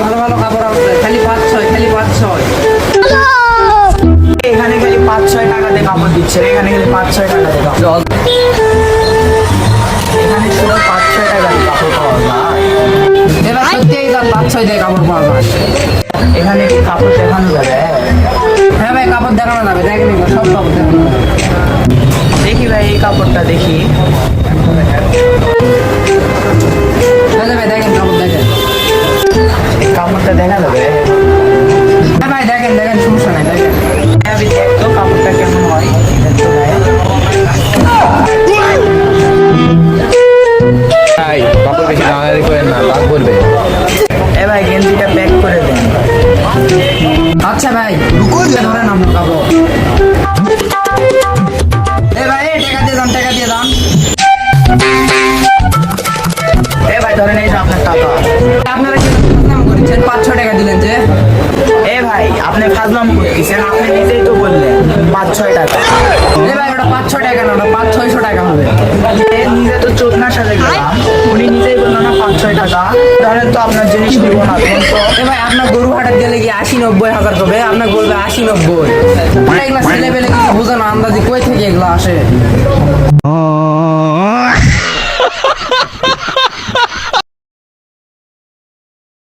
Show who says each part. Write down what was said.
Speaker 1: ভালো ভালো কাপড় আছে, খালি 5-6, খালি 5-6।
Speaker 2: এখানে খালি 5-6 টাকাতে কাপড় দিচ্ছে, এখানে খালি 5-6 টাকাতে কাপড়, এখানে শুধু 5-6 টাকাতে কাপড় পাওয়া যায়।
Speaker 1: এবার সত্যিই দাম 5-6 দিয়ে কাপড় পাওয়া যায়।
Speaker 2: এখানে কি কাপড় দেখানো যাবে?
Speaker 1: হ্যাঁ ভাই, কাপড় দেখানো যাবে, দেখেন এগুলো সব কাপড় দেখানো যাবে।
Speaker 2: দেখি ভাই এই কাপড়টা দেখি।
Speaker 1: ভাই দেখেন, কাপড় দেখেন।
Speaker 2: এই কাপড়টা দেখা যাবে?
Speaker 1: হ্যাঁ ভাই দেখেন, সমস্যা নাই, দেখেন।
Speaker 2: আমি দেখতো কাপড়টা কেমন হয়, দেখতো ভাই।
Speaker 3: ভাই কাপড় বেশি দামাদারি করেন না, দাম করবে।
Speaker 2: এ ভাই গেঞ্জিটা প্যাক করে দেন।
Speaker 1: আচ্ছা ভাই, ধরেন আপনার কাপড়। এ ভাই, টাকা দিয়ে দাম।
Speaker 2: এ ভাই ধরেন এই যে আপনার টাকা।
Speaker 1: আপনারা কি নাম করেছেন? 5-6 টাকা দিলেন যে।
Speaker 2: এ ভাই আপনি ফাজলাম করতেছেন, আপনি নিজেই তো বললেন 5-6 টাকা।
Speaker 1: এ ভাই, ওটা 5-6 টাকা না, ওটা 500-600 টাকা হবে।
Speaker 2: এ নিজে তো চোদনার সাথে গেলাম, উনি নিজেই বললো না 5-6 টাকা। ধরেন তো আপনার জিনিস নিব না, দেন তো।
Speaker 1: এ ভাই, আপনার গরু হাটের গেলে কি 80-90 হাজার হবে? আপনার বলবে 80-90। এগুলা ছেলে পেলে কিছু বুঝে না, আন্দাজি কই থেকে এগুলো আসে।